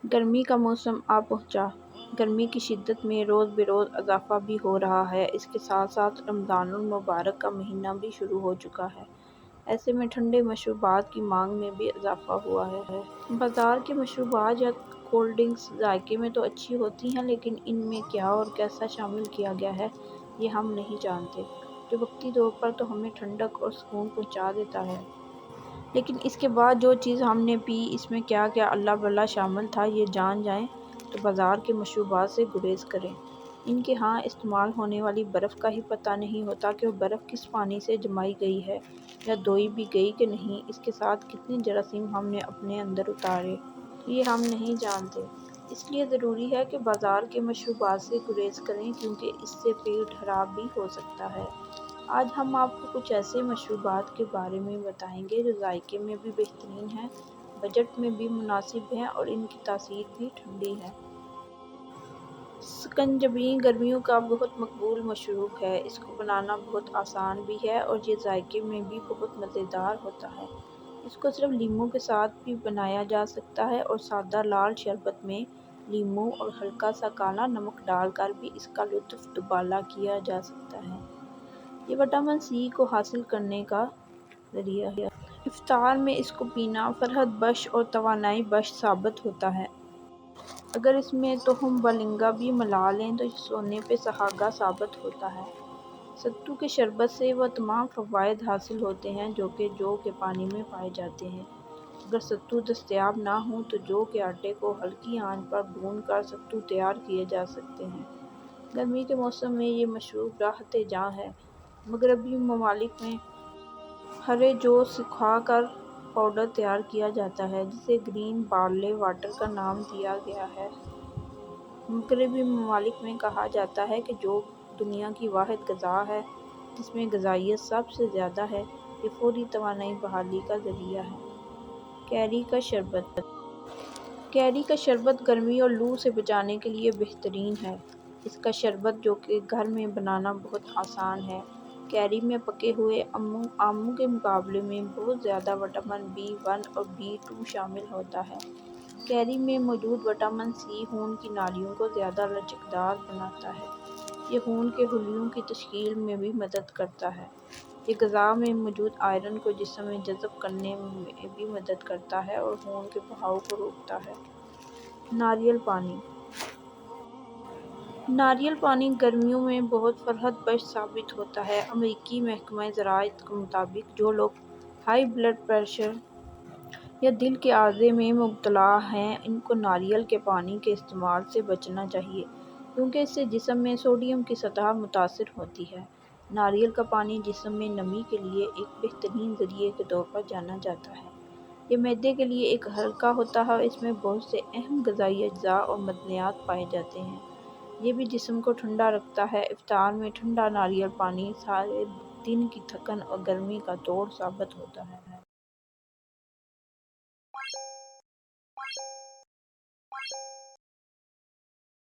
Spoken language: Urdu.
گرمی کا موسم آ پہنچا۔ گرمی کی شدت میں روز بروز اضافہ بھی ہو رہا ہے۔ اس کے ساتھ ساتھ رمضان المبارک کا مہینہ بھی شروع ہو چکا ہے۔ ایسے میں ٹھنڈے مشروبات کی مانگ میں بھی اضافہ ہوا ہے۔ بازار کے مشروبات یا کولڈ ڈرنکس ذائقے میں تو اچھی ہوتی ہیں، لیکن ان میں کیا اور کیسا شامل کیا گیا ہے یہ ہم نہیں جانتے، جو وقتی طور پر تو ہمیں ٹھنڈک اور سکون پہنچا دیتا ہے۔ لیکن اس کے بعد جو چیز ہم نے پی، اس میں کیا کیا اللہ بلا شامل تھا یہ جان جائیں تو بازار کے مشروبات سے گریز کریں۔ ان کے ہاں استعمال ہونے والی برف کا ہی پتہ نہیں ہوتا کہ وہ برف کس پانی سے جمائی گئی ہے یا دھوئی بھی گئی کہ نہیں، اس کے ساتھ کتنے جراثیم ہم نے اپنے اندر اتارے یہ ہم نہیں جانتے۔ اس لیے ضروری ہے کہ بازار کے مشروبات سے گریز کریں، کیونکہ اس سے پیٹ خراب بھی ہو سکتا ہے۔ آج ہم آپ کو کچھ ایسے مشروبات کے بارے میں بتائیں گے جو ذائقے میں بھی بہترین ہیں، بجٹ میں بھی مناسب ہیں اور ان کی تاثیر بھی ٹھنڈی ہے۔ سکنجبی گرمیوں کا بہت مقبول مشروب ہے۔ اس کو بنانا بہت آسان بھی ہے اور یہ ذائقے میں بھی بہت مزیدار ہوتا ہے۔ اس کو صرف لیموں کے ساتھ بھی بنایا جا سکتا ہے اور سادہ لال شربت میں لیموں اور ہلکا سا کالا نمک ڈال کر بھی اس کا لطف دوبالا کیا جا سکتا ہے۔ یہ وٹامن سی کو حاصل کرنے کا ذریعہ ہے۔ افطار میں اس کو پینا فرحت بخش اور توانائی بخش ثابت ہوتا ہے۔ اگر اس میں تھوم بلنگا بھی ملا لیں تو یہ سونے پہ سہاگا ثابت ہوتا ہے۔ ستو کے شربت سے وہ تمام فوائد حاصل ہوتے ہیں جو کہ جو کے پانی میں پائے جاتے ہیں۔ اگر ستو دستیاب نہ ہوں تو جو کے آٹے کو ہلکی آنچ پر بھون کر ستو تیار کیے جا سکتے ہیں۔ گرمی کے موسم میں یہ مشروب راحت جاں ہے۔ مغربی ممالک میں ہرے جو سکھا کر پاؤڈر تیار کیا جاتا ہے، جسے گرین بارلے واٹر کا نام دیا گیا ہے۔ مغربی ممالک میں کہا جاتا ہے کہ جو دنیا کی واحد غذا ہے جس میں غذائیت سب سے زیادہ ہے، یہ فوری توانائی بحالی کا ذریعہ ہے۔ کیری کا شربت۔ کیری کا شربت گرمی اور لو سے بچانے کے لیے بہترین ہے۔ اس کا شربت جو کہ گھر میں بنانا بہت آسان ہے۔ کیری میں پکے ہوئے آموں کے مقابلے میں بہت زیادہ وٹامن B1 اور B2 شامل ہوتا ہے۔ کیری میں موجود وٹامن سی خون کی نالیوں کو زیادہ لچکدار بناتا ہے۔ یہ خون کے حلیوں کی تشکیل میں بھی مدد کرتا ہے۔ یہ غذا میں موجود آئرن کو جسم میں جذب کرنے میں بھی مدد کرتا ہے اور خون کے بہاؤ کو روکتا ہے۔ ناریل پانی۔ ناریل پانی گرمیوں میں بہت فرحت بخش ثابت ہوتا ہے۔ امریکی محکمہ زراعت کے مطابق جو لوگ ہائی بلڈ پریشر یا دل کے عارضے میں مبتلا ہیں، ان کو ناریل کے پانی کے استعمال سے بچنا چاہیے، کیونکہ اس سے جسم میں سوڈیم کی سطح متاثر ہوتی ہے۔ ناریل کا پانی جسم میں نمی کے لیے ایک بہترین ذریعے کے طور پر جانا جاتا ہے۔ یہ معدے کے لیے ایک ہلکا ہوتا ہے اور اس میں بہت سے اہم غذائی اجزاء اور معدنیات پائے جاتے ہیں۔ یہ بھی جسم کو ٹھنڈا رکھتا ہے۔ افطار میں ٹھنڈا ناریل پانی سارے دن کی تھکن اور گرمی کا توڑ ثابت ہوتا ہے۔